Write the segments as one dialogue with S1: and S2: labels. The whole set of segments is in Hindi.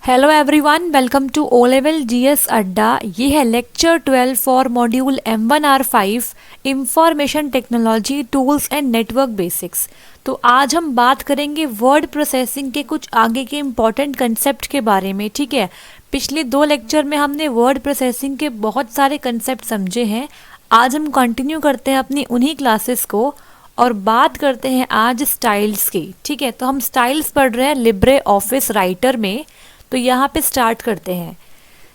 S1: Hello everyone, welcome to O level GS Adda. ये है lecture 12 for module M1R5 information technology tools and network basics. तो आज हम बात करेंगे वर्ड प्रोसेसिंग के कुछ आगे के इम्पॉर्टेंट कंसेप्ट के बारे में। ठीक है, पिछले 2 लेक्चर में हमने वर्ड प्रोसेसिंग के बहुत सारे कंसेप्ट समझे हैं। आज हम कंटिन्यू करते हैं अपनी उन्हीं क्लासेस को और बात करते हैं आज स्टाइल्स की। ठीक है, तो हम स्टाइल्स पढ़ रहे हैं लिब्रे ऑफिस राइटर में। तो यहाँ पे स्टार्ट करते हैं।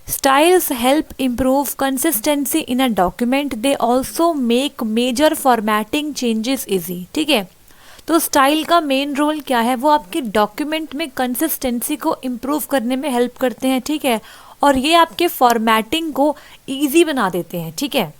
S1: Styles help improve consistency in a document, they also make major formatting changes easy. ठीक है, तो स्टाइल का मेन रोल क्या है, वो आपके डॉक्यूमेंट में कंसिस्टेंसी को इम्प्रूव करने में हेल्प करते हैं। ठीक है, और ये आपके फॉर्मेटिंग को ईजी बना देते हैं। ठीक है,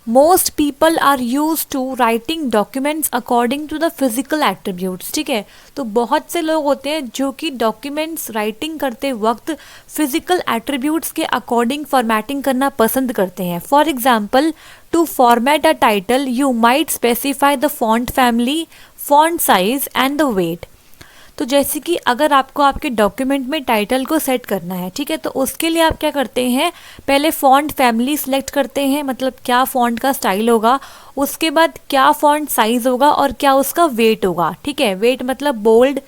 S1: most people are used to writing documents according to the physical attributes. ठीक है, तो बहुत से लोग होते हैं जो कि डॉक्यूमेंट्स राइटिंग करते वक्त फिजिकल एट्रीब्यूट्स के अकॉर्डिंग फॉर्मेटिंग करना पसंद करते हैं। For example, to format a title you might specify the font family, font size and the weight. तो जैसे कि अगर आपको आपके डॉक्यूमेंट में टाइटल को सेट करना है, ठीक है, तो उसके लिए आप क्या करते हैं, पहले फॉन्ट फैमिली सिलेक्ट करते हैं, मतलब क्या फॉन्ट का स्टाइल होगा, उसके बाद क्या फॉन्ट साइज होगा और क्या उसका वेट होगा। ठीक है, वेट मतलब बोल्ड,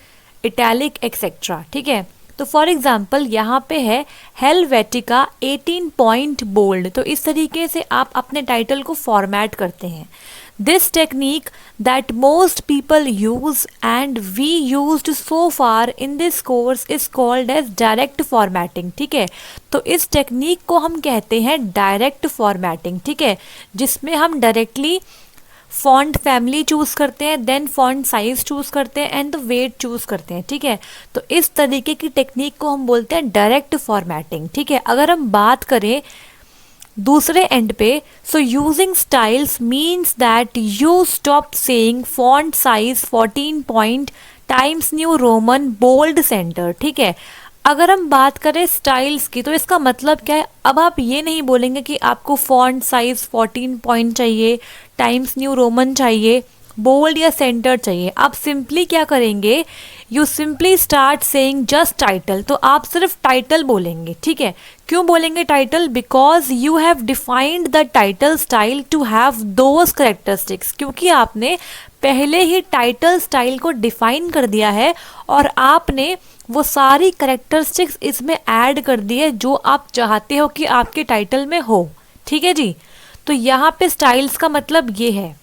S1: इटैलिक एक्सेट्रा। ठीक है, तो फॉर एग्जाम्पल यहाँ पे है हेलवेटिका 18 पॉइंट बोल्ड। तो इस तरीके से आप अपने टाइटल को फॉर्मेट करते हैं। This technique that most people use and we used so far in this course is called as direct formatting। ठीक है, तो इस टेक्निक को हम कहते हैं डायरेक्ट फॉर्मेटिंग। ठीक है, जिसमें हम डायरेक्टली फॉन्ट फैमिली चूज करते हैं, देन फॉन्ट साइज चूज करते हैं एंड द वेट चूज करते हैं। ठीक है, तो इस तरीके की टेक्निक को हम बोलते हैं डायरेक्ट फॉर्मेटिंग। ठीक है, अगर हम बात करें दूसरे एंड पे, so using styles means that you stop saying font size 14 point Times New Roman bold centre. ठीक है, अगर हम बात करें स्टाइल्स की तो इसका मतलब क्या है, अब आप ये नहीं बोलेंगे कि आपको फॉन्ट साइज 14 पॉइंट चाहिए, टाइम्स न्यू रोमन चाहिए, बोल्ड या सेंटर चाहिए। आप सिंपली क्या करेंगे, you simply start saying just title. तो आप सिर्फ टाइटल बोलेंगे। ठीक है, क्यों बोलेंगे title, because you have defined the title style to have those characteristics. क्योंकि आपने पहले ही टाइटल स्टाइल को डिफाइन कर दिया है और आपने वो सारी करेक्टरिस्टिक्स इसमें ऐड कर दी है जो आप चाहते हो कि आपके टाइटल में हो। ठीक है जी, तो यहाँ पे स्टाइल्स का मतलब ये है।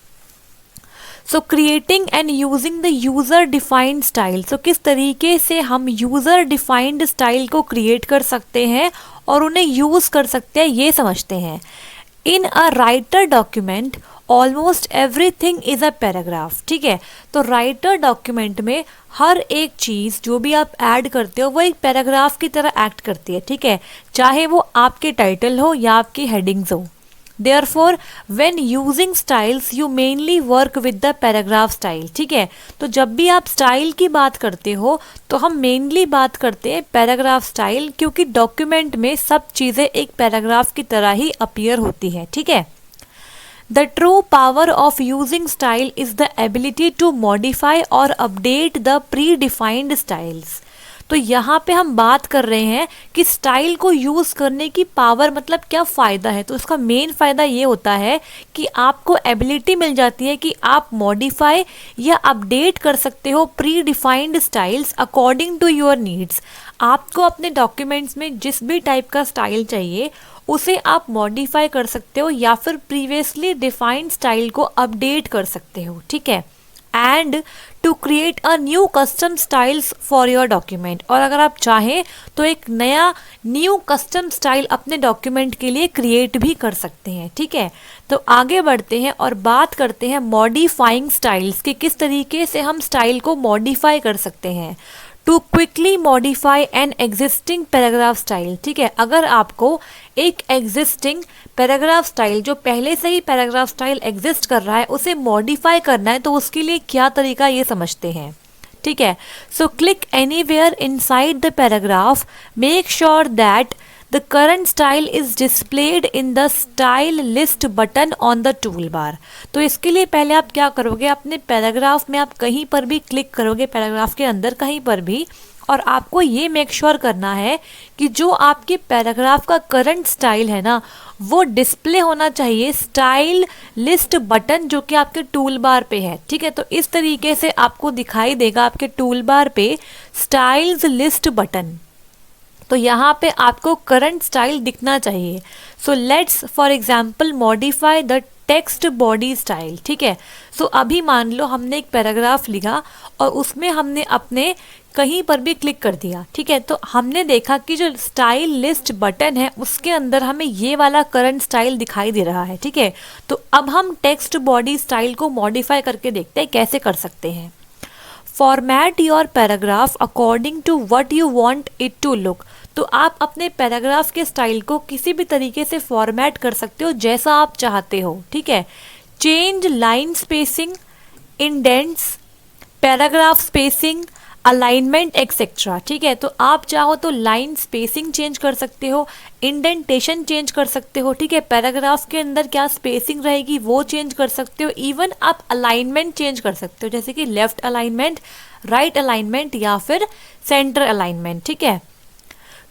S1: So creating and using the user defined style. So किस तरीके से हम यूज़र डिफाइंड स्टाइल को क्रिएट कर सकते हैं और उन्हें यूज़ कर सकते हैं, ये समझते हैं। In a Writer document almost everything is a paragraph. ठीक है, तो राइटर डॉक्यूमेंट में हर एक चीज़ जो भी आप ऐड करते हो वो एक पैराग्राफ की तरह एक्ट करती है। ठीक है, चाहे वो आपके टाइटल हो या आपकी हेडिंग्स हो। Therefore, when using styles, you mainly work with the paragraph style। ठीक है, तो जब भी आप स्टाइल की बात करते हो तो हम मेनली बात करते हैं पैराग्राफ स्टाइल, क्योंकि डॉक्यूमेंट में सब चीज़ें एक पैराग्राफ की तरह ही अपीयर होती हैं। ठीक है, The true power of using style is the ability to modify or update the predefined styles। तो यहाँ पे हम बात कर रहे हैं कि स्टाइल को यूज़ करने की पावर मतलब क्या फ़ायदा है। तो इसका मेन फ़ायदा ये होता है कि आपको एबिलिटी मिल जाती है कि आप मॉडिफाई या अपडेट कर सकते हो predefined styles according to your needs. आपको अपने डॉक्यूमेंट्स में जिस भी टाइप का स्टाइल चाहिए उसे आप मॉडिफाई कर सकते हो या फिर प्रीवियसली डिफाइंड स्टाइल को अपडेट कर सकते हो। ठीक है, and to create a new custom styles for your document. और अगर आप चाहें तो एक नया न्यू कस्टम स्टाइल अपने डॉक्यूमेंट के लिए क्रिएट भी कर सकते हैं। ठीक है, तो आगे बढ़ते हैं और बात करते हैं मॉडिफाइंग स्टाइल्स कि किस तरीके से हम स्टाइल को मॉडिफाई कर सकते हैं। To quickly modify an existing paragraph style. ठीक है, अगर आपको एक एग्जिस्टिंग पैराग्राफ स्टाइल जो पहले से ही पैराग्राफ स्टाइल एग्जिस्ट कर रहा है उसे मॉडिफाई करना है तो उसके लिए क्या तरीका ये समझते हैं। ठीक है, so click anywhere inside the paragraph, make sure that the current style is displayed in the style list button on the tool bar. तो इसके लिए पहले आप क्या करोगे, अपने पैराग्राफ में आप कहीं पर भी क्लिक करोगे, पैराग्राफ के अंदर कहीं पर भी, और आपको ये मेक श्योर करना है कि जो आपके पैराग्राफ का करंट स्टाइल है ना, वो डिस्प्ले होना चाहिए स्टाइल लिस्ट बटन जो कि आपके टूल बार पे है। ठीक है, तो इस तरीके से आपको दिखाई देगा आपके टूल बार पे स्टाइल्स लिस्ट बटन। तो यहाँ पे आपको करंट स्टाइल दिखना चाहिए। So let's for example modify the text body style. ठीक है, सो अभी मान लो हमने एक पैराग्राफ लिखा और उसमें हमने अपने कहीं पर भी क्लिक कर दिया। ठीक है, तो हमने देखा कि जो स्टाइल लिस्ट बटन है उसके अंदर हमें ये वाला करंट स्टाइल दिखाई दे रहा है। ठीक है, तो अब हम टेक्स्ट बॉडी स्टाइल को मॉडिफाई करके देखते हैं कैसे कर सकते हैं। Format your paragraph according to what you want it to look. तो आप अपने पैराग्राफ के स्टाइल को किसी भी तरीके से फॉर्मेट कर सकते हो जैसा आप चाहते हो। ठीक है, change line spacing, indents, paragraph spacing, alignment etcetera. ठीक है, तो आप चाहो तो लाइन स्पेसिंग चेंज कर सकते हो, इंडेंटेशन चेंज कर सकते हो। ठीक है, पैराग्राफ के अंदर क्या स्पेसिंग रहेगी वो चेंज कर सकते हो। इवन आप अलाइनमेंट चेंज कर सकते हो, जैसे कि लेफ्ट अलाइनमेंट, राइट अलाइनमेंट या फिर सेंटर अलाइनमेंट। ठीक है,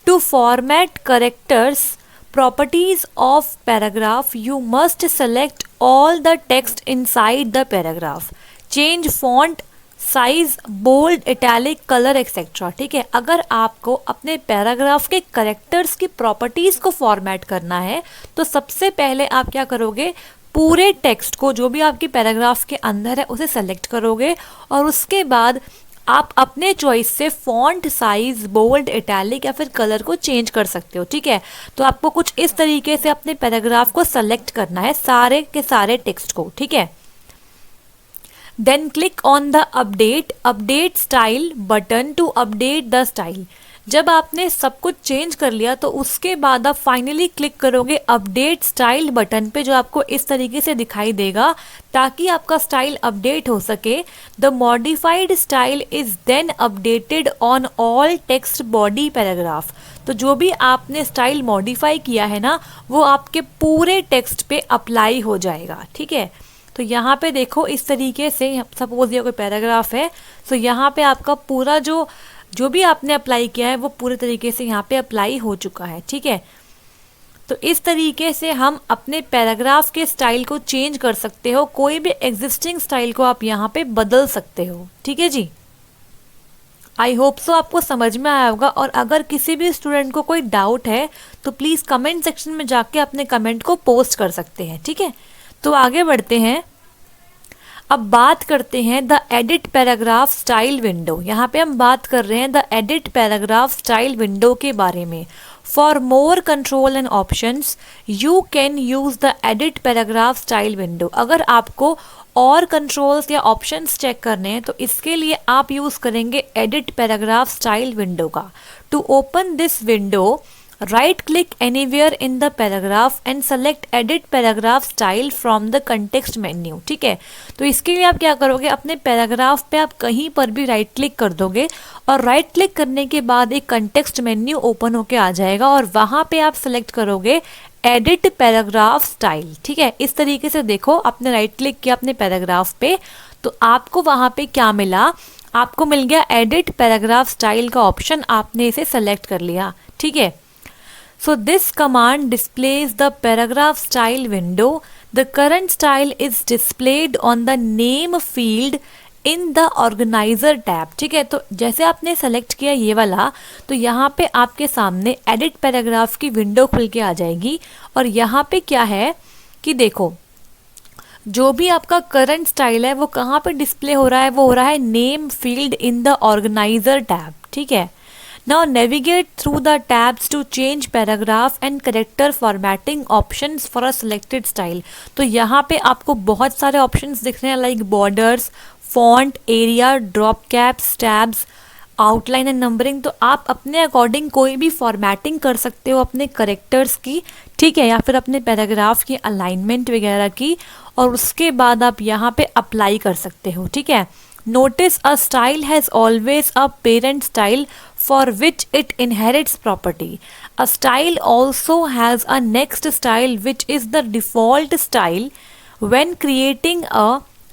S1: to format characters properties of paragraph you must select all the text inside the paragraph, change font size, bold, italic, colour etcetera. ठीक है, अगर आपको अपने पैराग्राफ के करेक्टर्स की प्रॉपर्टीज को फॉर्मेट करना है तो सबसे पहले आप क्या करोगे, पूरे टेक्स्ट को जो भी आपकी पैराग्राफ के अंदर है उसे सेलेक्ट करोगे और उसके बाद आप अपने चॉइस से फॉन्ट साइज, बोल्ड, इटैलिक या फिर कलर को चेंज कर सकते हो। ठीक है, तो आपको कुछ इस तरीके से अपने पैराग्राफ को सेलेक्ट करना है सारे के सारे टेक्स्ट को। ठीक है, then click on the update style button to update the style. जब आपने सब कुछ चेंज कर लिया तो उसके बाद आप फाइनली क्लिक करोगे अपडेट स्टाइल बटन पे, जो आपको इस तरीके से दिखाई देगा ताकि आपका स्टाइल अपडेट हो सके। The modified style is then updated on all text body paragraph. तो जो भी आपने स्टाइल मॉडिफाई किया है ना वो आपके पूरे टेक्स्ट पे अप्लाई हो जाएगा। ठीक है, तो यहाँ पे देखो इस तरीके से, सपोज ये कोई पैराग्राफ है तो यहाँ पे आपका पूरा जो भी आपने अप्लाई किया है वो पूरे तरीके से यहाँ पे अप्लाई हो चुका है। ठीक है, तो इस तरीके से हम अपने पैराग्राफ के स्टाइल को चेंज कर सकते हो, कोई भी एग्जिस्टिंग स्टाइल को आप यहाँ पे बदल सकते हो। ठीक है जी, आई होप सो आपको समझ में आया होगा। और अगर किसी भी स्टूडेंट को कोई डाउट है तो प्लीज़ कमेंट सेक्शन में जाके अपने कमेंट को पोस्ट कर सकते हैं। ठीक है, तो आगे बढ़ते हैं। अब बात करते हैं the edit paragraph style window. यहाँ पे हम बात कर रहे हैं the edit paragraph style window के बारे में। For more control and options you can use the edit paragraph style window. अगर आपको और कंट्रोल्स या ऑप्शंस चेक करने हैं तो इसके लिए आप यूज़ करेंगे एडिट पैराग्राफ स्टाइल विंडो का। To open this window, right click anywhere in the paragraph and select edit paragraph style from the context menu. ठीक है, तो इसके लिए आप क्या करोगे, अपने पैराग्राफ पे आप कहीं पर भी राइट क्लिक कर दोगे और राइट क्लिक करने के बाद एक कंटेक्स्ट मेन्यू ओपन होके आ जाएगा और वहाँ पे आप सेलेक्ट करोगे एडिट पैराग्राफ स्टाइल। ठीक है, इस तरीके से देखो आपने राइट क्लिक किया अपने पैराग्राफ पे तो आपको वहाँ पे क्या मिला, आपको मिल गया एडिट पैराग्राफ स्टाइल का ऑप्शन, आपने इसे सेलेक्ट कर लिया। ठीक है, so this command displays the paragraph style window. The current style is displayed on the name field in the organizer tab. ठीक है, तो जैसे आपने सेलेक्ट किया ये वाला तो यहाँ पे आपके सामने एडिट पैराग्राफ की विंडो खुल के आ जाएगी और यहाँ पे क्या है कि देखो जो भी आपका करंट स्टाइल है वो कहाँ पे डिस्प्ले हो रहा है, वो हो रहा है name field in the organiser tab. ठीक है, Now navigate through the tabs to change paragraph and character formatting options for a selected style. तो यहाँ पे आपको बहुत सारे options दिख रहे हैं like borders, font, area, drop caps, tabs, outline and numbering. तो आप अपने अकॉर्डिंग कोई भी फॉर्मेटिंग कर सकते हो अपने करेक्टर्स की। ठीक है, या फिर अपने पैराग्राफ की अलाइनमेंट वगैरह की और उसके बाद आप यहाँ पे अप्लाई कर सकते हो। ठीक है, Notice a style has always a parent style for which it inherits property. A style also has a next style which is the default style when creating a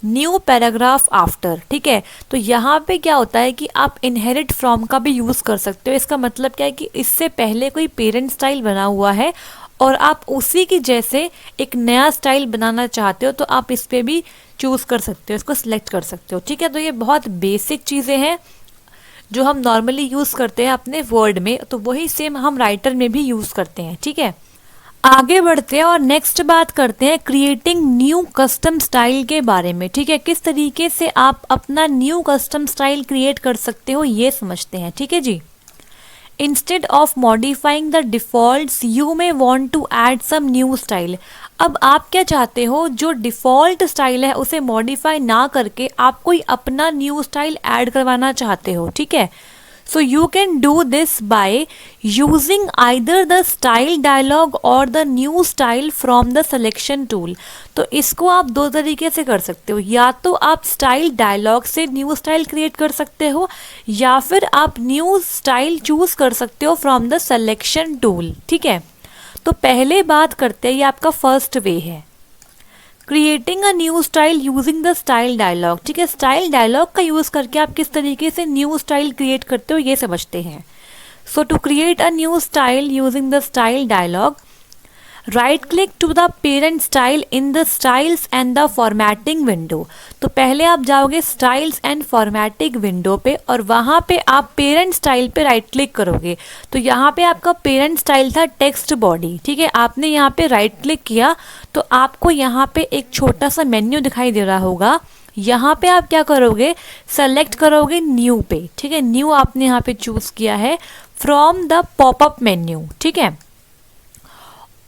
S1: new paragraph after, ठीक है। तो यहाँ पे क्या होता है कि आप इनहेरिट फ्रॉम का भी यूज़ कर सकते हो। इसका मतलब क्या है कि इससे पहले कोई पेरेंट स्टाइल बना हुआ है और आप उसी की जैसे एक नया स्टाइल बनाना चाहते हो तो आप इस पर भी चूज़ कर सकते हो, इसको सिलेक्ट कर सकते हो, ठीक है। तो ये बहुत बेसिक चीज़ें हैं जो हम नॉर्मली यूज़ करते हैं अपने वर्ड में, तो वही सेम हम राइटर में भी यूज़ करते हैं, ठीक है। आगे बढ़ते हैं और नेक्स्ट बात करते हैं क्रिएटिंग न्यू कस्टम स्टाइल के बारे में, ठीक है। किस तरीके से आप अपना न्यू कस्टम स्टाइल क्रिएट कर सकते हो ये समझते हैं, ठीक है जी। Instead of modifying the defaults you may want to add some new style. अब आप क्या चाहते हो, जो डिफ़ॉल्ट स्टाइल है उसे मॉडिफाई ना करके आप कोई अपना न्यू स्टाइल ऐड करवाना चाहते हो, ठीक है। So you can do this by using either the style dialog or the new style from the selection tool। तो इसको आप दो तरीके से कर सकते हो, या तो आप स्टाइल डायलॉग से न्यू स्टाइल क्रिएट कर सकते हो या फिर आप न्यू स्टाइल चूज कर सकते हो फ्रॉम द सिलेक्शन टूल, ठीक है। तो पहले बात करते हैं, ये आपका फर्स्ट वे है creating a new style using the style dialog, ठीक है। स्टाइल डायलॉग का यूज़ करके आप किस तरीके से न्यू स्टाइल क्रिएट करते हो ये समझते हैं। So to create a new style using the style dialogue, right click to the parent style in the styles and the formatting window. तो पहले आप जाओगे स्टाइल्स एंड फॉर्मेटिंग विंडो पे और वहाँ पे आप पेरेंट स्टाइल पे राइट क्लिक करोगे। तो यहाँ पे आपका पेरेंट स्टाइल था टेक्स्ट बॉडी, ठीक है। आपने यहाँ पे राइट क्लिक किया तो आपको यहाँ पे एक छोटा सा मेन्यू दिखाई दे रहा होगा। यहाँ पे आप क्या करोगे, सेलेक्ट करोगे न्यू पे, ठीक है। न्यू आपने यहाँ पे चूज किया है फ्रॉम द पॉपअप मेन्यू, ठीक है।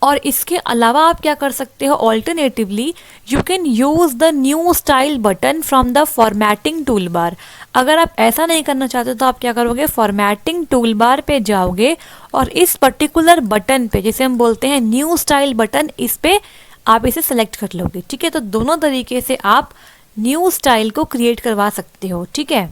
S1: और इसके अलावा आप क्या कर सकते हो, alternatively you can use the new style button from the formatting tool bar. अगर आप ऐसा नहीं करना चाहते तो आप क्या करोगे, फॉर्मेटिंग टूल बार पे जाओगे और इस पर्टिकुलर बटन पे, जिसे हम बोलते हैं न्यू स्टाइल बटन, इस पे आप इसे सेलेक्ट कर लोगे, ठीक है। तो दोनों तरीके से आप न्यू स्टाइल को क्रिएट करवा सकते हो, ठीक है।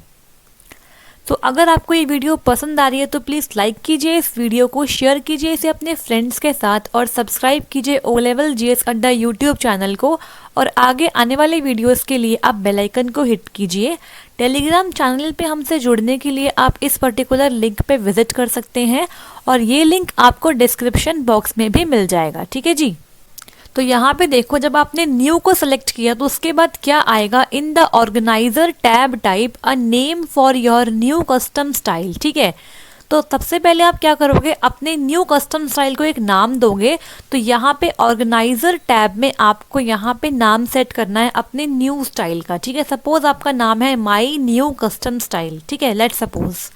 S1: तो अगर आपको ये वीडियो पसंद आ रही है तो प्लीज़ लाइक कीजिए इस वीडियो को, शेयर कीजिए इसे अपने फ्रेंड्स के साथ और सब्सक्राइब कीजिए ओ लेवल जीएस अड्डा यूट्यूब चैनल को। और आगे आने वाले वीडियोस के लिए आप बेल आइकन को हिट कीजिए। टेलीग्राम चैनल पे हमसे जुड़ने के लिए आप इस पर्टिकुलर लिंक पे विजिट कर सकते हैं और ये लिंक आपको डिस्क्रिप्शन बॉक्स में भी मिल जाएगा, ठीक है जी। तो यहाँ पे देखो, जब आपने न्यू को सिलेक्ट किया तो उसके बाद क्या आएगा, in the organiser tab type a name for your new custom style, ठीक है। तो सबसे पहले आप क्या करोगे, अपने न्यू कस्टम स्टाइल को एक नाम दोगे। तो यहाँ पे ऑर्गेनाइजर टैब में आपको यहाँ पे नाम सेट करना है अपने न्यू स्टाइल का, ठीक है। सपोज आपका नाम है माई न्यू कस्टम स्टाइल, ठीक है, let's suppose.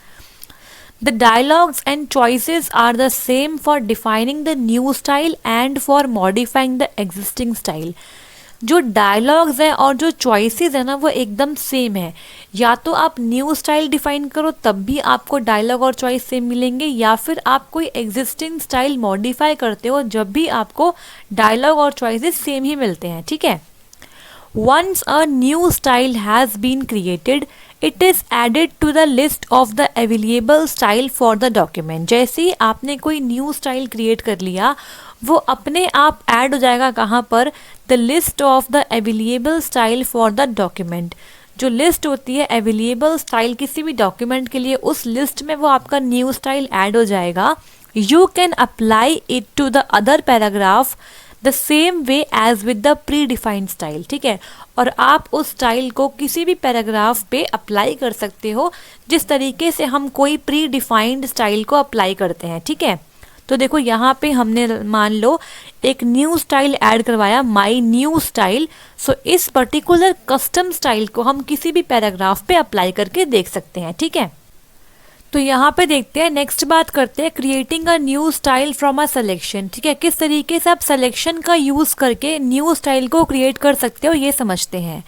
S1: The dialogues and choices are the same for defining the new style and for modifying the existing style। जो डायलॉग्स हैं और जो चॉइसेस है ना वो एकदम सेम है। या तो आप न्यू स्टाइल डिफाइन करो तब भी आपको डायलॉग और चॉइस सेम मिलेंगे, या फिर आप कोई एग्जिस्टिंग स्टाइल मॉडिफाई करते हो जब भी आपको डायलॉग और चॉइसेस सेम ही मिलते हैं, ठीक है। Once a new style has been created, it is added to the list of the available style for the document। जैसे ही आपने कोई न्यू स्टाइल क्रिएट कर लिया वो अपने आप ऐड हो जाएगा कहाँ पर, the list of the available style for the document. जो लिस्ट होती है अवेलेबल स्टाइल किसी भी डॉक्यूमेंट के लिए, उस लिस्ट में वो आपका न्यू स्टाइल ऐड हो जाएगा। You can apply it to the other paragraph the same way as with the predefined style, ठीक है। और आप उस स्टाइल को किसी भी पैराग्राफ पे अप्लाई कर सकते हो जिस तरीके से हम कोई प्री डिफाइंड स्टाइल को अप्लाई करते हैं, ठीक है। तो देखो यहाँ पे हमने मान लो एक न्यू स्टाइल ऐड करवाया, माई न्यू स्टाइल। सो इस पर्टिकुलर कस्टम स्टाइल को हम किसी भी पैराग्राफ पे अप्लाई करके देख सकते हैं, ठीक है। तो यहाँ पे देखते हैं, नेक्स्ट बात करते हैं creating a new style from a selection, ठीक है। किस तरीके से आप सिलेक्शन का यूज़ करके न्यू स्टाइल को क्रिएट कर सकते हो ये समझते हैं।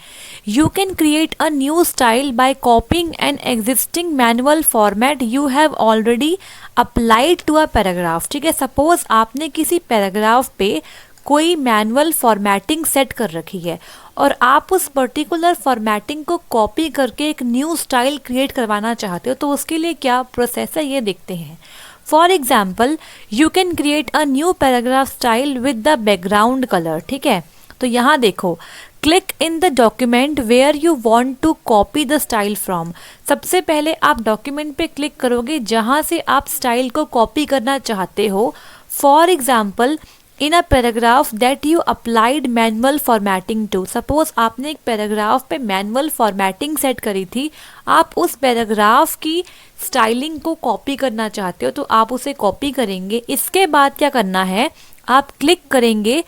S1: You can create a new style by copying an existing manual format you have already applied to a paragraph, ठीक है। सपोज आपने किसी पैराग्राफ पे कोई मैनुअल फॉर्मेटिंग सेट कर रखी है और आप उस पर्टिकुलर फॉर्मेटिंग को कॉपी करके एक न्यू स्टाइल क्रिएट करवाना चाहते हो, तो उसके लिए क्या प्रोसेस है ये देखते हैं। For example, you can create a new paragraph style with the background colour, ठीक है। तो यहाँ देखो, click in the document where you want to copy the style from. सबसे पहले आप डॉक्यूमेंट पे क्लिक करोगे जहाँ से आप स्टाइल को कॉपी करना चाहते हो। For example, in a paragraph that you applied manual formatting to. Suppose आपने एक पैराग्राफ पे मैनुअल फॉर्मेटिंग सेट करी थी, आप उस पैराग्राफ की स्टाइलिंग को कॉपी करना चाहते हो तो आप उसे कॉपी करेंगे। इसके बाद क्या करना है, आप क्लिक करेंगे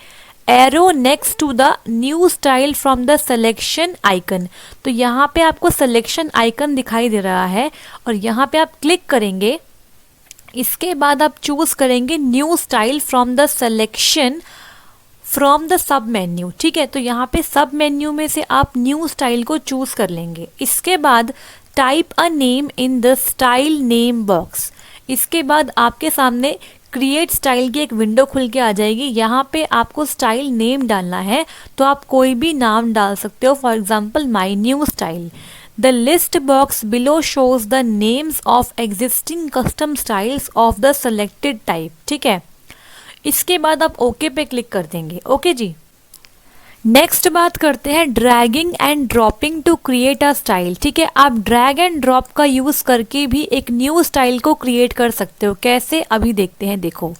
S1: arrow next to the new style from the selection icon. तो यहाँ पे आपको सिलेक्शन आइकन दिखाई दे रहा है और यहाँ पे आप क्लिक करेंगे। इसके बाद आप चूज करेंगे new style from the selection from the sub menu. ठीक है, तो यहाँ पे सब मेन्यू में से आप न्यू स्टाइल को चूज कर लेंगे। इसके बाद type a name in the style name box. इसके बाद आपके सामने क्रिएट स्टाइल की एक विंडो खुल के आ जाएगी। यहाँ पे आपको स्टाइल नेम डालना है, तो आप कोई भी नाम डाल सकते हो। For example, my new style. The list box below shows the names of existing custom styles of the selected type. ठीक है, इसके बाद आप ओके पे क्लिक कर देंगे। ओके जी। नेक्स्ट बात करते हैं dragging and dropping to create a style. ठीक है, आप ड्रैग एंड ड्रॉप का यूज करके भी एक न्यू स्टाइल को क्रिएट कर सकते हो। कैसे, अभी देखते हैं। देखो,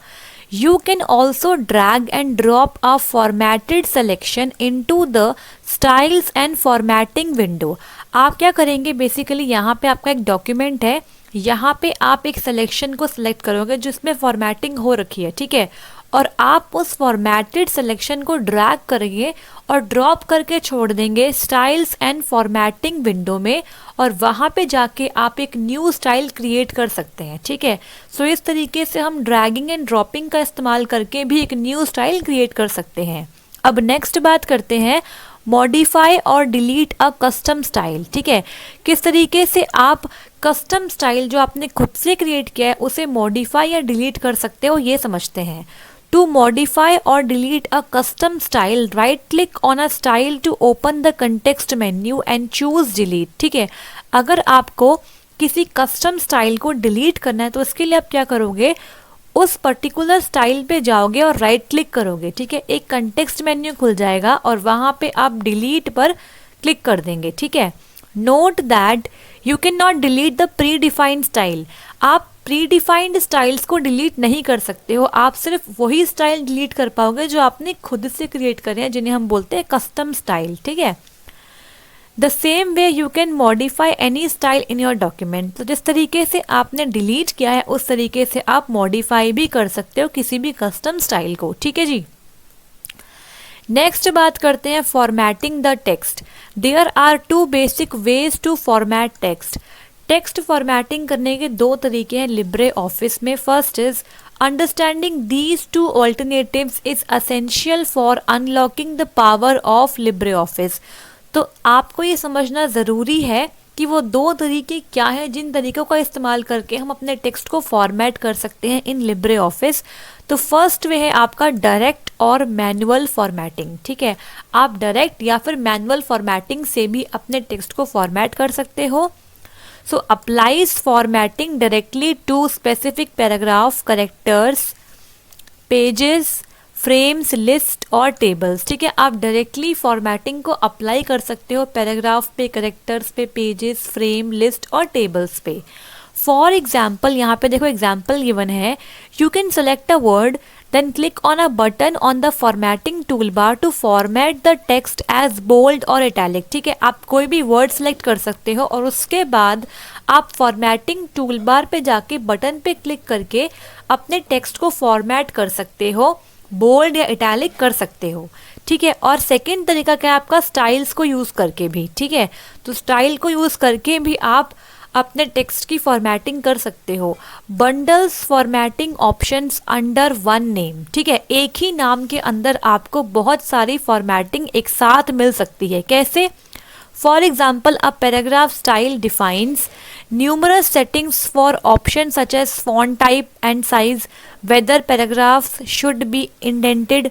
S1: you can also drag and drop a formatted selection into the styles and formatting window. आप क्या करेंगे, बेसिकली यहाँ पे आपका एक डॉक्यूमेंट है, यहाँ पे आप एक सिलेक्शन को सिलेक्ट करोगे जिसमें फॉर्मेटिंग हो रखी है। ठीक है, और आप उस फॉर्मेटेड सिलेक्शन को ड्रैग करेंगे और ड्रॉप करके छोड़ देंगे स्टाइल्स एंड फॉर्मेटिंग विंडो में, और वहाँ पे जाके आप एक न्यू स्टाइल क्रिएट कर सकते हैं। ठीक है, सो इस तरीके से हम ड्रैगिंग एंड ड्रॉपिंग का इस्तेमाल करके भी एक न्यू स्टाइल क्रिएट कर सकते हैं। अब नेक्स्ट बात करते हैं मॉडिफाई और डिलीट अ कस्टम स्टाइल। ठीक है, किस तरीके से आप कस्टम स्टाइल जो आपने खुद से क्रिएट किया है उसे मॉडिफाई या डिलीट कर सकते हो, ये समझते हैं। टू मॉडिफाई और delete a custom style, right click on a style to open the context menu and choose delete. ठीक है, अगर आपको किसी कस्टम स्टाइल को डिलीट करना है तो इसके लिए आप क्या करोगे, उस पर्टिकुलर स्टाइल पे जाओगे और राइट क्लिक करोगे। ठीक है, एक कंटेक्स्ट मेन्यू खुल जाएगा और वहाँ पे आप डिलीट पर क्लिक कर देंगे। ठीक है, note that you can not delete the predefined style. आप प्री डिफाइंड स्टाइल्स को डिलीट नहीं कर सकते हो, आप सिर्फ वही स्टाइल डिलीट कर पाओगे जो आपने खुद से क्रिएट करे हैं, जिन्हें हम बोलते हैं कस्टम स्टाइल। ठीक है, the same way you can modify any style in your document. तो जिस तरीके से आपने डिलीट किया है उस तरीके से आप मॉडिफाई भी कर सकते हो किसी भी कस्टम स्टाइल को। ठीक है जी। नेक्स्ट बात करते हैं formatting the text. There are two basic ways to format text. Text formatting करने के दो तरीके हैं लिब्रे ऑफिस में। First is understanding these two alternatives is essential for unlocking the power of LibreOffice. तो आपको ये समझना ज़रूरी है कि वो दो तरीके क्या हैं जिन तरीक़ों का इस्तेमाल करके हम अपने टेक्स्ट को फॉर्मेट कर सकते हैं इन लिब्रे ऑफिस। तो फर्स्ट वे है आपका डायरेक्ट और मैनुअल फॉर्मेटिंग। ठीक है, आप डायरेक्ट या फिर मैनुअल फॉर्मेटिंग से भी अपने टेक्स्ट को फॉर्मेट कर सकते हो। So applies formatting directly to specific paragraph, characters, pages, frames, list और टेबल्स। ठीक है, आप डायरेक्टली फॉर्मेटिंग को अप्लाई कर सकते हो पैराग्राफ पे, कैरेक्टर्स पे, पेजेस, फ्रेम, लिस्ट और टेबल्स पे। फॉर एग्जाम्पल, यहाँ पे देखो एग्जाम्पल गिवन है, you can select a word then click on a button on the formatting tool bar to format the text as bold और इटैलिक। ठीक है, आप कोई भी वर्ड सेलेक्ट कर सकते हो और उसके बाद आप फॉर्मेटिंग टूल बार पे जाके बटन पे क्लिक करके अपने टेक्स्ट को फॉर्मेट कर सकते हो, बोल्ड या इटैलिक कर सकते हो। ठीक है, और सेकेंड तरीका क्या है आपका, स्टाइल्स को यूज़ करके भी। ठीक है, तो स्टाइल को यूज़ करके भी आप अपने टेक्स्ट की फॉर्मेटिंग कर सकते हो। Bundles formatting options under one name. ठीक है, एक ही नाम के अंदर आपको बहुत सारी फॉर्मेटिंग एक साथ मिल सकती है। कैसे? For example, a paragraph style defines numerous settings for options such as font type and size, whether paragraphs should be indented,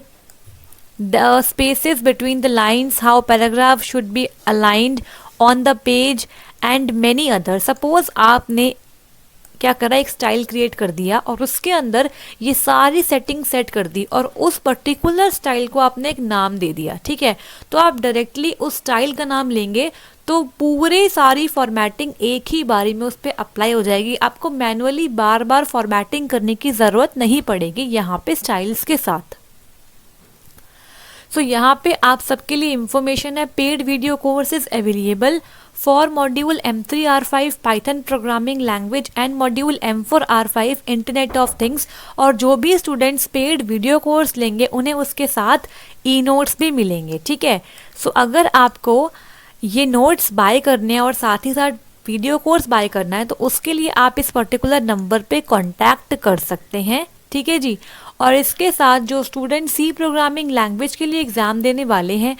S1: the spaces between the lines, how paragraphs should be aligned on the page and many others. Suppose आपने क्या करा, एक स्टाइल क्रिएट कर दिया और उसके अंदर ये सारी सेटिंग सेट कर दी और उस पर्टिकुलर स्टाइल को आपने एक नाम दे दिया, ठीक है। तो आप डायरेक्टली उस स्टाइल का नाम लेंगे तो पूरे सारी फॉर्मेटिंग एक ही बारी में उस पर अप्लाई हो जाएगी। आपको मैनुअली बार बार फॉर्मेटिंग करने की ज़रूरत नहीं पड़ेगी यहाँ पे स्टाइल्स के साथ। सो यहाँ पे आप सबके लिए इंफॉर्मेशन है, paid video courses available for module M3R5 Python programming language and module M4R5 internet of things. और जो भी स्टूडेंट्स पेड वीडियो कोर्स लेंगे उन्हें उसके साथ ई नोट्स भी मिलेंगे, ठीक है। सो अगर आपको ये नोट्स बाय करने हैं और साथ ही साथ वीडियो कोर्स बाय करना है तो उसके लिए आप इस पर्टिकुलर नंबर पे कांटेक्ट कर सकते हैं, ठीक है जी। और इसके साथ जो स्टूडेंट सी प्रोग्रामिंग लैंग्वेज के लिए एग्ज़ाम देने वाले हैं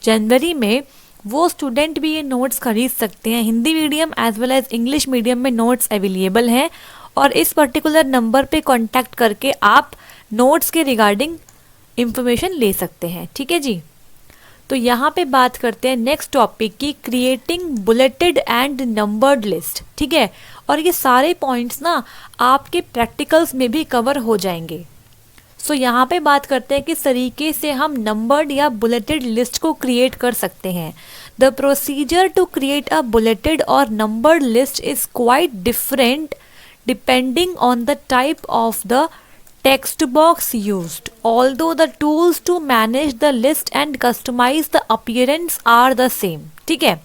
S1: जनवरी में, वो स्टूडेंट भी ये नोट्स खरीद सकते हैं। Hindi medium as well as English medium में नोट्स अवेलेबल हैं और इस पर्टिकुलर नंबर पे कांटेक्ट करके आप नोट्स के रिगार्डिंग इंफॉर्मेशन ले सकते हैं, ठीक है जी। तो यहाँ पे बात करते हैं नेक्स्ट टॉपिक की, creating bulleted and numbered list, ठीक है। और ये सारे पॉइंट्स ना आपके प्रैक्टिकल्स में भी कवर हो जाएंगे। सो यहाँ पे बात करते हैं किस तरीके से हम नंबर्ड या बुलेटेड लिस्ट को क्रिएट कर सकते हैं। The procedure to create a bulleted और numbered list is quite different depending on the type of the text box used, although the tools to manage the list and customize the appearance are the same, ठीक है।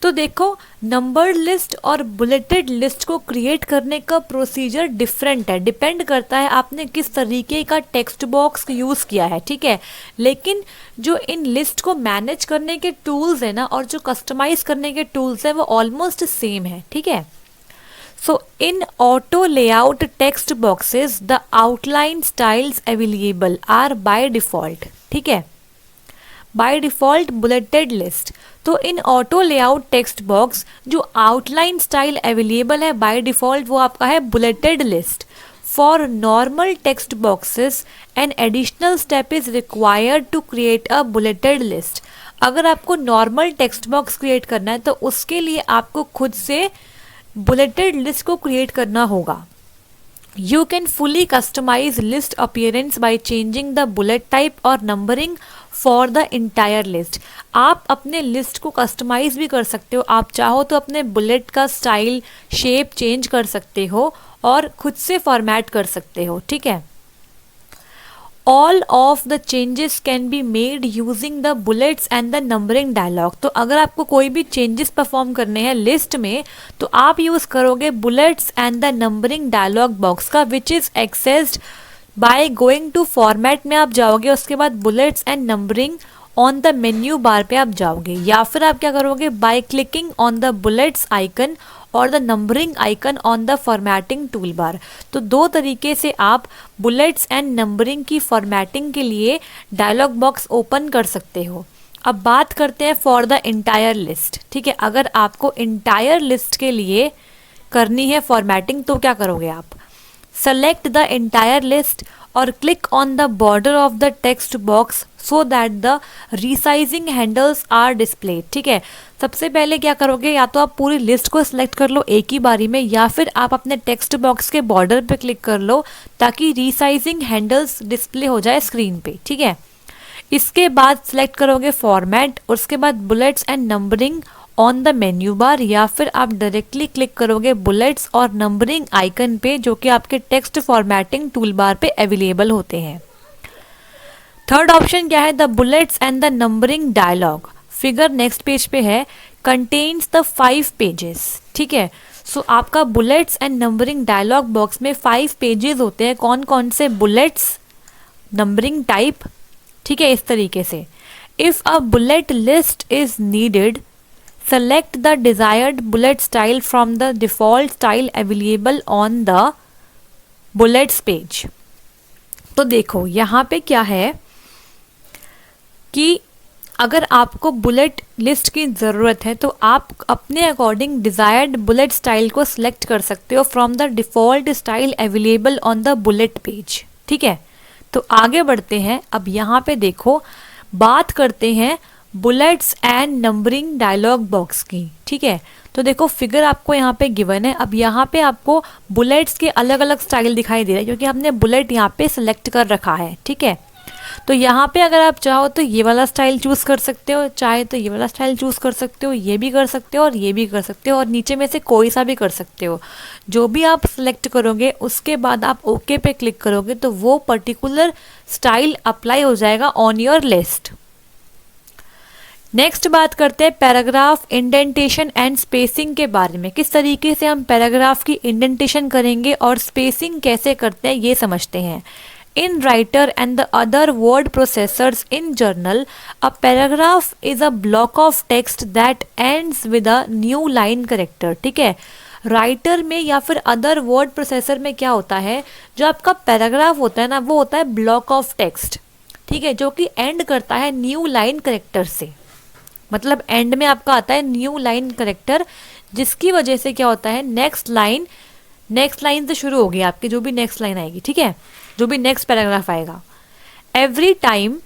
S1: तो देखो नंबर्ड लिस्ट और बुलेटेड लिस्ट को क्रिएट करने का प्रोसीजर डिफरेंट है, डिपेंड करता है आपने किस तरीके का टेक्स्ट बॉक्स यूज़ किया है, ठीक है। लेकिन जो इन लिस्ट को मैनेज करने के टूल्स है ना और जो कस्टमाइज करने के टूल्स है वो ऑलमोस्ट सेम है, ठीक है। So in auto layout text boxes, the outline styles available are by default, ठीक है, by default bulleted list। तो इन ऑटो लेआउट टेक्स्ट बॉक्स जो आउटलाइन स्टाइल अवेलेबल है बाय डिफ़ॉल्ट वो आपका है bulleted list. For normal text boxes an additional step is required to create a bulleted list. अगर आपको नॉर्मल टेक्स्ट बॉक्स क्रिएट करना है तो उसके लिए आपको खुद से बुलेटेड लिस्ट को क्रिएट करना होगा। You can fully customise list appearance by changing the bullet type और numbering for the entire list. आप अपने लिस्ट को कस्टमाइज भी कर सकते हो, आप चाहो तो अपने बुलेट का स्टाइल शेप चेंज कर सकते हो और खुद से फॉर्मेट कर सकते हो, ठीक है। All of the changes can be made using the bullets and the numbering dialog। तो अगर आपको कोई भी चेंजेस परफॉर्म करने हैं लिस्ट में तो आप यूज़ करोगे bullets and the numbering dialogue box का, which is accessed by going to format में आप जाओगे, उसके बाद bullets and numbering on the menu bar पे आप जाओगे, या फिर आप क्या करोगे by clicking on the bullets icon और the numbering icon on the formatting tool bar. तो दो तरीके से आप बुलेट्स एंड नंबरिंग की फॉर्मेटिंग के लिए डायलॉग बॉक्स ओपन कर सकते हो। अब बात करते हैं फॉर द इंटायर लिस्ट, ठीक है। अगर आपको इंटायर लिस्ट के लिए करनी है फॉर्मेटिंग तो क्या करोगे आप, सेलेक्ट द इंटायर लिस्ट और click on the border of the text box so that the resizing handles are displayed, ठीक है। सबसे पहले क्या करोगे, या तो आप पूरी लिस्ट को सिलेक्ट कर लो एक ही बारी में, या फिर आप अपने टेक्स्ट बॉक्स के बॉर्डर पे क्लिक कर लो ताकि रीसाइजिंग हैंडल्स डिस्प्ले हो जाए स्क्रीन पे, ठीक है। इसके बाद सिलेक्ट करोगे फॉर्मेट और उसके बाद bullets and numbering on the menu बार, या फिर आप डायरेक्टली क्लिक करोगे बुलेट्स और नंबरिंग आइकन पे जो कि आपके टेक्स्ट फॉर्मेटिंग टूल बार पे अवेलेबल होते हैं। थर्ड ऑप्शन क्या है, the bullets and the numbering dialog. Figure next page पे है, कंटेन्स द 5 पेजेस, ठीक है। सो आपका bullets and numbering dialogue box में 5 पेजेस होते हैं। कौन कौन से, बुलेट्स, नंबरिंग टाइप, ठीक है, इस तरीके से। If a bullet list is needed select the desired bullet style from the default style available on the bullets page। तो देखो यहाँ पे क्या है कि अगर आपको बुलेट लिस्ट की ज़रूरत है तो आप अपने अकॉर्डिंग डिज़ायर्ड बुलेट स्टाइल को सिलेक्ट कर सकते हो from the default style available on the bullet page, ठीक है। तो आगे बढ़ते हैं। अब यहाँ पे देखो बात करते हैं bullets and numbering dialogue box की। ठीक है, तो देखो फिगर आपको यहाँ पे गिवन है। अब यहाँ पे आपको बुलेट्स के अलग अलग स्टाइल दिखाई दे रहा है क्योंकि हमने बुलेट यहाँ पे सिलेक्ट कर रखा है। ठीक है, तो यहाँ पे अगर आप चाहो तो ये वाला स्टाइल चूज़ कर सकते हो, चाहे तो ये वाला स्टाइल चूज़ कर सकते हो, ये भी कर सकते हो और ये भी कर सकते हो, और नीचे में से कोई सा भी कर सकते हो। जो भी आप सिलेक्ट करोगे उसके बाद आप ओके पे क्लिक करोगे तो वो पर्टिकुलर स्टाइल अप्लाई हो जाएगा ऑन योर लिस्ट। नेक्स्ट बात करते हैं पैराग्राफ इंडेंटेशन एंड स्पेसिंग के बारे में। किस तरीके से हम पैराग्राफ की इंडेंटेशन करेंगे और स्पेसिंग कैसे करते हैं ये समझते हैं। In writer and the other word processors in journal, a paragraph is a block of text that ends with a new line character। ठीक है, राइटर में या फिर अदर वर्ड प्रोसेसर में क्या होता है, जो आपका पैराग्राफ होता है ना वो होता है ब्लॉक ऑफ टेक्स्ट। ठीक है, जो कि एंड करता है न्यू लाइन करेक्टर से। मतलब एंड में आपका आता है न्यू लाइन करेक्टर, जिसकी वजह से क्या होता है नेक्स्ट लाइन से शुरू होगी आपकी जो भी नेक्स्ट लाइन आएगी। ठीक है, जो भी नेक्स्ट पैराग्राफ आएगा। Every time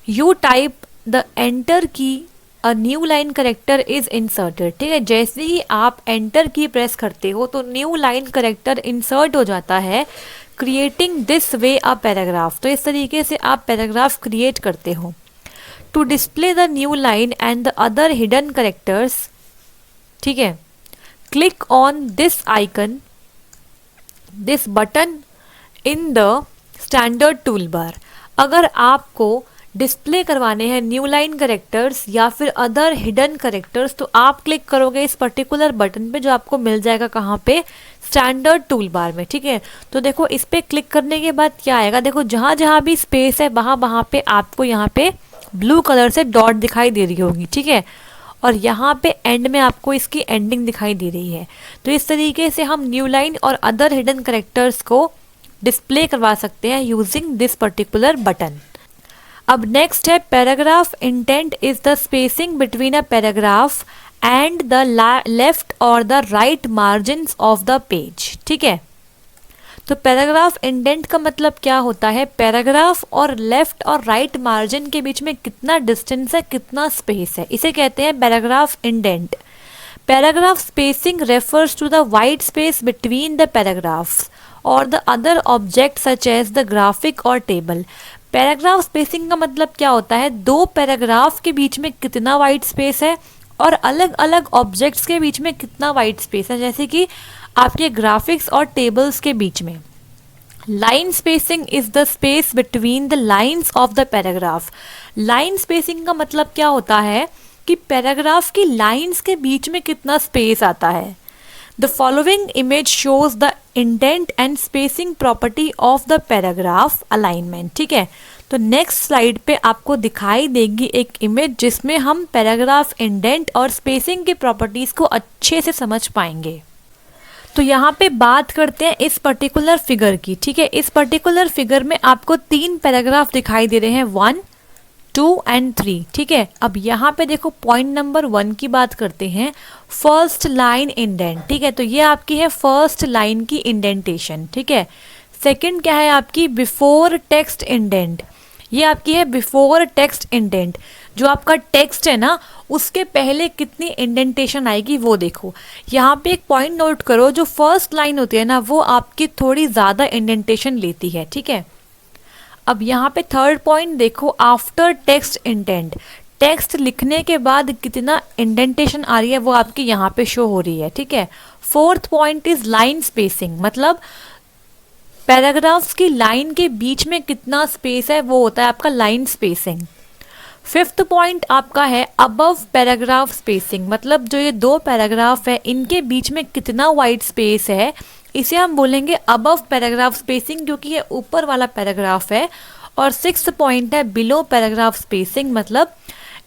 S1: you type the enter key a new line character is inserted. ठीक है, जैसे ही आप एंटर की प्रेस करते हो तो न्यू लाइन करेक्टर इंसर्ट हो जाता है, creating this way a paragraph. तो इस तरीके से आप पैराग्राफ क्रिएट करते हो। To display the new line and the other hidden characters, ठीक है, click on this icon, this button in the standard tool bar. अगर आपको डिस्प्ले करवाने हैं न्यू लाइन करेक्टर्स या फिर अदर हिडन करेक्टर्स तो आप क्लिक करोगे इस पर्टिकुलर बटन पे, जो आपको मिल जाएगा कहाँ पे, स्टैंडर्ड टूल बार में। ठीक है, तो देखो इस पे क्लिक करने के बाद क्या आएगा, देखो जहाँ जहाँ भी स्पेस है वहाँ पे आपको यहाँ पे ब्लू कलर से डॉट दिखाई दे रही होगी। ठीक है, और यहाँ पे एंड में आपको इसकी एंडिंग दिखाई दे रही है। तो इस तरीके से हम न्यू लाइन और अदर हिडन करेक्टर्स को डिस्प्ले करवा सकते हैं यूजिंग दिस पर्टिकुलर बटन। अब नेक्स्ट है paragraph indent is the spacing between a paragraph and the left और the right margins of the page. ठीक है, तो पैराग्राफ इंडेंट का मतलब क्या होता है, पैराग्राफ और लेफ्ट और राइट मार्जिन के बीच में कितना डिस्टेंस है, कितना स्पेस है, इसे कहते हैं paragraph indent. Paragraph spacing refers to the white space between the paragraphs और the other object such as the graphic और टेबल। पैराग्राफ स्पेसिंग का मतलब क्या होता है, दो पैराग्राफ के बीच में कितना वाइट स्पेस है और अलग अलग ऑब्जेक्ट्स के बीच में कितना वाइट स्पेस है, जैसे कि आपके ग्राफिक्स और टेबल्स के बीच में। Line spacing is the space between the lines of the paragraph. Line spacing का मतलब क्या होता है कि पैराग्राफ की लाइन्स के बीच में कितना स्पेस आता है। The following image shows the indent and spacing property of the paragraph alignment। ठीक है, तो नेक्स्ट स्लाइड पे आपको दिखाई देगी एक इमेज जिसमें हम पैराग्राफ इंडेंट और स्पेसिंग की प्रॉपर्टीज को अच्छे से समझ पाएंगे। तो यहाँ पे बात करते हैं इस पर्टिकुलर फिगर की। ठीक है, इस पर्टिकुलर फिगर में आपको 3 पैराग्राफ दिखाई दे रहे हैं, 1, 2 एंड 3। ठीक है, अब यहाँ पे देखो पॉइंट नंबर 1 की बात करते हैं, फर्स्ट लाइन इंडेंट। ठीक है, तो ये आपकी है फर्स्ट लाइन की इंडेंटेशन। ठीक है, सेकंड क्या है आपकी, बिफोर टेक्स्ट इंडेंट। ये आपकी है बिफोर टेक्स्ट इंडेंट, जो आपका टेक्स्ट है ना उसके पहले कितनी इंडेंटेशन आएगी वो देखो। यहाँ पे एक पॉइंट नोट करो, जो फर्स्ट लाइन होती है ना वो आपकी थोड़ी ज़्यादा इंडेंटेशन लेती है। ठीक है, अब यहाँ पे थर्ड पॉइंट देखो, आफ्टर टेक्स्ट इंडेंट, टेक्स्ट लिखने के बाद कितना इंडेंटेशन आ रही है वो आपकी यहाँ पे शो हो रही है। ठीक है, fourth point is line spacing, मतलब पैराग्राफ्स की लाइन के बीच में कितना स्पेस है वो होता है आपका लाइन स्पेसिंग। फिफ्थ पॉइंट आपका है अबव पैराग्राफ स्पेसिंग, मतलब जो ये 2 पैराग्राफ है इनके बीच में कितना वाइट स्पेस है, इसे हम बोलेंगे अबव पैराग्राफ स्पेसिंग, क्योंकि ये ऊपर वाला पैराग्राफ है। और सिक्स्थ पॉइंट है बिलो पैराग्राफ स्पेसिंग, मतलब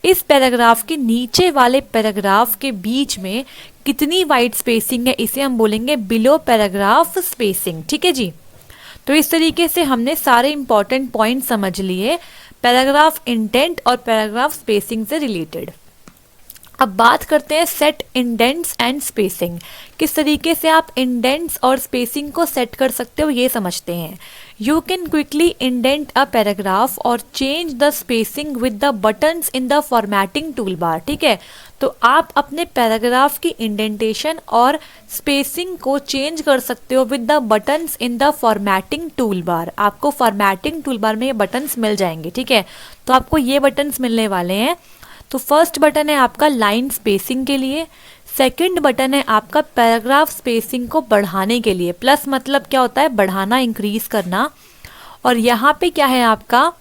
S1: इस पैराग्राफ के नीचे वाले पैराग्राफ के बीच में कितनी वाइट स्पेसिंग है, इसे हम बोलेंगे बिलो पैराग्राफ स्पेसिंग। ठीक है जी, तो इस तरीके से हमने सारे इंपॉर्टेंट पॉइंट समझ लिए पैराग्राफ इंटेंट और पैराग्राफ स्पेसिंग से रिलेटेड। अब बात करते हैं सेट इंडेंट्स एंड स्पेसिंग। किस तरीके से आप इंडेंट्स और स्पेसिंग को सेट कर सकते हो ये समझते हैं। You can quickly indent a paragraph और change the spacing with the buttons in the formatting tool bar. ठीक है, तो आप अपने पैराग्राफ की इंडेंटेशन और स्पेसिंग को चेंज कर सकते हो with the buttons in the formatting tool bar. आपको फॉर्मेटिंग टूल बार में ये बटन्स मिल जाएंगे। ठीक है, तो आपको ये बटन्स मिलने वाले हैं। तो फर्स्ट बटन है आपका लाइन स्पेसिंग के लिए, सेकंड बटन है आपका पैराग्राफ स्पेसिंग को बढ़ाने के लिए। प्लस मतलब क्या होता है, बढ़ाना, इंक्रीज करना। और यहाँ पे क्या है आपका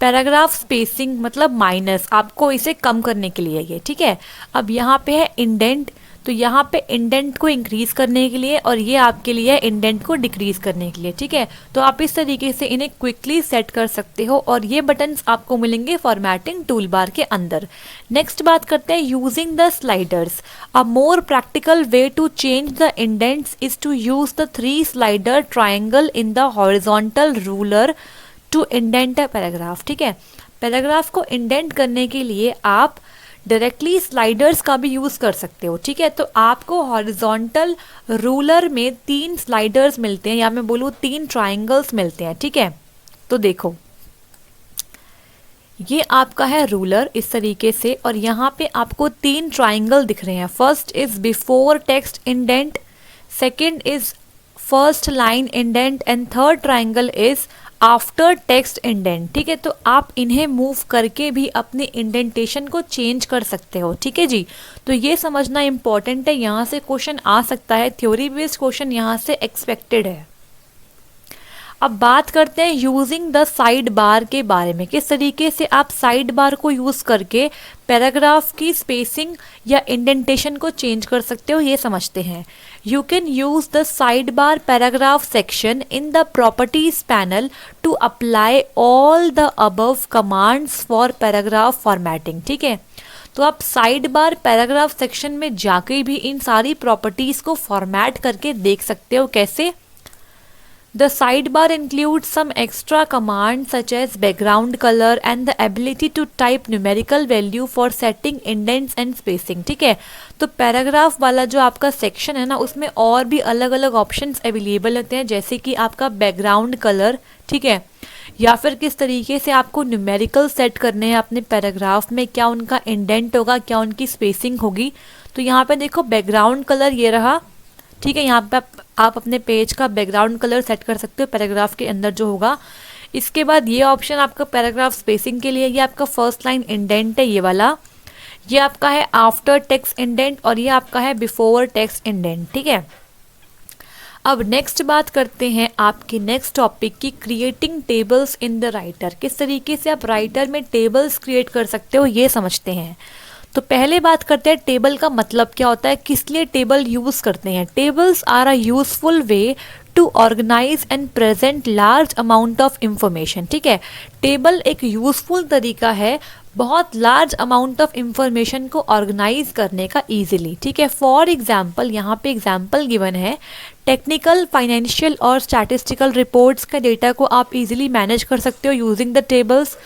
S1: पैराग्राफ स्पेसिंग मतलब माइनस, आपको इसे कम करने के लिए ये। ठीक है, अब यहाँ पे है इंडेंट, तो यहाँ पे इंडेंट को इंक्रीज करने के लिए और ये आपके लिए है इंडेंट को डिक्रीज करने के लिए। ठीक है, तो आप इस तरीके से इन्हें क्विकली सेट कर सकते हो और ये बटन्स आपको मिलेंगे फॉर्मेटिंग टूल बार के अंदर। नेक्स्ट बात करते हैं using the sliders. A more practical way to change the indents is to use the 3 slider triangle in the horizontal ruler to indent a paragraph. ठीक है, पैराग्राफ को इंडेंट करने के लिए आप डायरेक्टली स्लाइडर्स का भी यूज़ कर सकते हो। ठीक है, तो आपको हॉरिजॉन्टल रूलर में 3 स्लाइडर्स मिलते हैं, या मैं बोलूँ 3 ट्राइंगल्स मिलते हैं। ठीक है, तो देखो ये आपका है रूलर इस तरीके से, और यहाँ पे आपको 3 ट्राइंगल दिख रहे हैं। First is before text indent, second is first line indent and third triangle is after text indent. ठीक है, तो आप इन्हें मूव करके भी अपने इंडेंटेशन को चेंज कर सकते हो। ठीक है जी, तो ये समझना इंपॉर्टेंट है, यहाँ से क्वेश्चन आ सकता है, थ्योरी बेस्ड क्वेश्चन यहाँ से एक्सपेक्टेड है। अब बात करते हैं यूजिंग द साइड बार के बारे में। किस तरीके से आप साइड बार को यूज़ करके पैराग्राफ की स्पेसिंग या इंडेंटेशन को चेंज कर सकते हो ये समझते हैं। You can use the side bar paragraph section in the properties panel to apply all the above commands for paragraph formatting. ठीक है, तो आप साइड बार पैराग्राफ सेक्शन में जाके भी इन सारी प्रॉपर्टीज को फॉर्मेट करके देख सकते हो। कैसे? The sidebar includes some extra commands such as background color and the ability to type numerical value for setting indents and spacing। ठीक है, तो पैराग्राफ वाला जो आपका सेक्शन है ना, उसमें और भी अलग अलग ऑप्शंस अवेलेबल होते हैं, जैसे कि आपका बैकग्राउंड कलर। ठीक है, या फिर किस तरीके से आपको न्यूमेरिकल सेट करने हैं अपने पैराग्राफ में, क्या उनका इंडेंट होगा, क्या उनकी स्पेसिंग होगी। तो यहाँ पे देखो बैकग्राउंड कलर ये रहा। ठीक है, यहाँ पे आप अपने पेज का बैकग्राउंड कलर सेट कर सकते हो पैराग्राफ के अंदर जो होगा। इसके बाद ये ऑप्शन आपका पैराग्राफ स्पेसिंग के लिए, ये आपका फर्स्ट लाइन इंडेंट है ये वाला, ये आपका है आफ्टर टेक्स्ट इंडेंट और ये आपका है बिफोर टेक्स्ट इंडेंट। ठीक है, अब नेक्स्ट बात करते हैं आपकी नेक्स्ट टॉपिक की, creating tables in the writer. किस तरीके से आप राइटर में टेबल्स क्रिएट कर सकते हो ये समझते हैं। तो पहले बात करते हैं टेबल का मतलब क्या होता है, किस लिए टेबल यूज़ करते हैं। Tables are a useful way to organise and present large amount of information. ठीक है, टेबल एक यूजफुल तरीका है बहुत लार्ज अमाउंट ऑफ इंफॉर्मेशन को ऑर्गेनाइज करने का इजीली। ठीक है, फॉर एग्जांपल यहाँ पे एग्जांपल गिवन है, टेक्निकल, फाइनेंशियल और स्टैटिस्टिकल रिपोर्ट्स का डेटा को आप इजीली मैनेज कर सकते हो using the tables.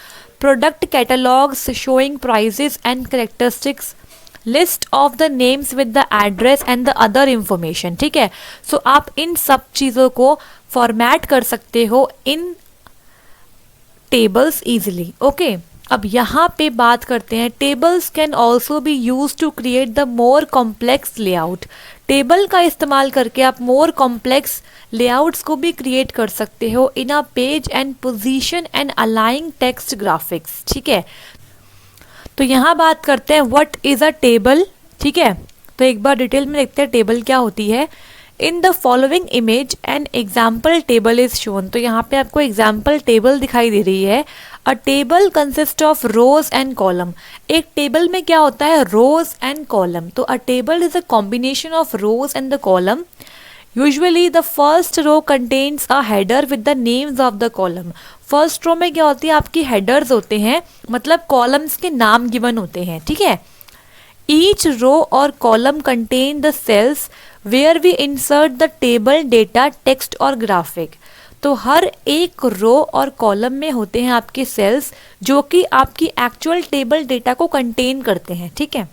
S1: Product catalogs showing prices and characteristics, list of the names with the address and the other information। ठीक है, सो आप इन सब चीज़ों को फॉर्मेट कर सकते हो इन टेबल्स इजीली। ओके, अब यहाँ पे बात करते हैं, tables can also be use to create the more complex layout. Table का इस्तेमाल करके आप मोर कॉम्प्लेक्स लेआउट्स को भी क्रिएट कर सकते हो in a page and position and aligning text graphics. ठीक है, तो यहाँ बात करते हैं व्हाट इज अ टेबल। ठीक है, तो एक बार डिटेल में देखते हैं टेबल क्या होती है। In the following image an example table is shown. तो यहाँ पे आपको एग्जाम्पल टेबल दिखाई दे रही है। A table consist of rows and column. एक टेबल में क्या होता है, रोज एंड कॉलम। तो a table is a combination of rows and the column. Usually the first row contains a header with the names of the column. First row में क्या होती है, आपकी हेडर्स होते हैं, मतलब कॉलम्स के नाम गिवन होते हैं। ठीक है, ईच रो और column contain the cells where we insert the table data, text और ग्राफिक। तो हर एक रो और कॉलम में होते हैं आपके सेल्स जो कि आपकी एक्चुअल टेबल डेटा को कंटेन करते हैं। ठीक है,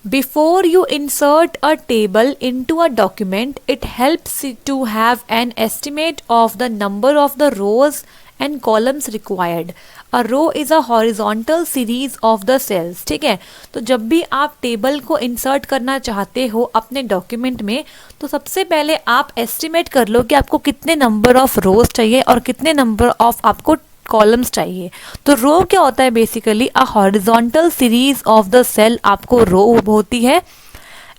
S1: Before you insert a table into a document, it helps to have an estimate of the number of the rows and columns required. A row is a horizontal series of the cells. ठीक है, तो जब भी आप टेबल को इंसर्ट करना चाहते हो अपने डॉक्यूमेंट में, तो सबसे पहले आप एस्टिमेट कर लो कि आपको कितने नंबर ऑफ रोज चाहिए और कितने नंबर ऑफ आपको कॉलम्स चाहिए. तो रो क्या होता है? Basically a horizontal series of the cell आपको रो होती है.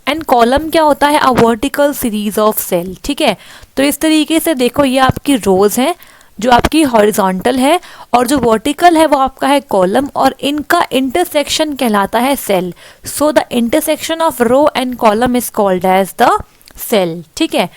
S1: एंड कॉलम क्या होता है? A vertical series of cell. ठीक है, तो इस तरीके से देखो ये आपकी रोज हैं जो आपकी हॉरिजॉन्टल है, और जो वर्टिकल है वो आपका है कॉलम, और इनका इंटरसेक्शन कहलाता है cell. So the intersection of row and column is called as the cell. ठीक है,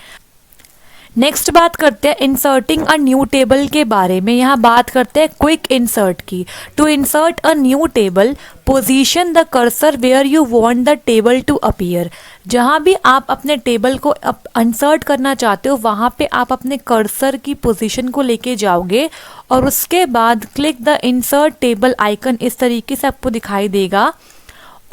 S1: नेक्स्ट बात करते हैं इंसर्टिंग अ न्यू टेबल के बारे में. यहाँ बात करते हैं क्विक इंसर्ट की. To insert a new table, position the cursor where you want the table to appear. जहाँ भी आप अपने टेबल को इंसर्ट करना चाहते हो वहाँ पे आप अपने कर्सर की पोजीशन को लेके जाओगे, और उसके बाद click the insert table icon. इस तरीके से आपको दिखाई देगा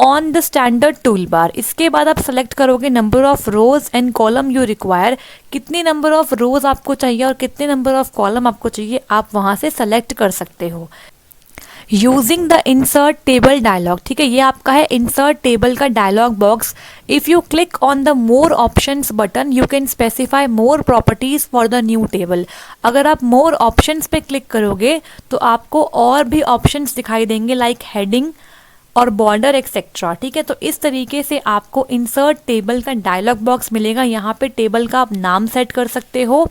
S1: ऑन द स्टैंडर्ड टूल बार. इसके बाद आप सेलेक्ट करोगे number of rows and column you require. कितनी नंबर ऑफ रोज आपको चाहिए और कितने नंबर ऑफ कॉलम आपको चाहिए, आप वहाँ से सेलेक्ट कर सकते हो using the insert table dialog. ठीक है, ये आपका है इंसर्ट टेबल का dialog box. If you click on the more options button you can specify more properties for the new table. अगर आप मोर ऑप्शंस पे क्लिक करोगे तो आपको और भी ऑप्शंस दिखाई देंगे लाइक हेडिंग और बॉर्डर एक्सेट्रा. ठीक है, तो इस तरीके से आपको इंसर्ट टेबल का डायलॉग बॉक्स मिलेगा. यहाँ पे टेबल का आप नाम सेट कर सकते हो.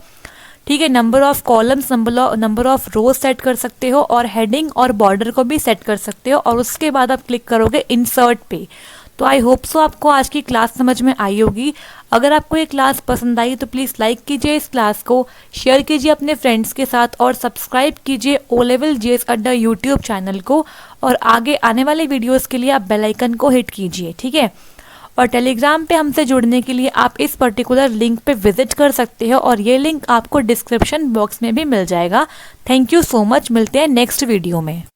S1: ठीक है, number of columns, number of rose set कर सकते हो, और हेडिंग और बॉर्डर को भी सेट कर सकते हो, और उसके बाद आप क्लिक करोगे इंसर्ट पे. तो आई होप सो आपको आज की क्लास समझ में आई होगी. अगर आपको ये क्लास पसंद आई तो प्लीज़ लाइक कीजिए इस क्लास को, शेयर कीजिए अपने फ्रेंड्स के साथ, और सब्सक्राइब कीजिए ओ लेवल जीएस अड्डा यूट्यूब चैनल को, और आगे आने वाले वीडियोस के लिए आप बेल आइकन को हिट कीजिए. ठीक है, और टेलीग्राम पे हमसे जुड़ने के लिए आप इस पर्टिकुलर लिंक पे विजिट कर सकते हो, और ये लिंक आपको डिस्क्रिप्शन बॉक्स में भी मिल जाएगा. Thank you so much. मिलते हैं नेक्स्ट वीडियो में.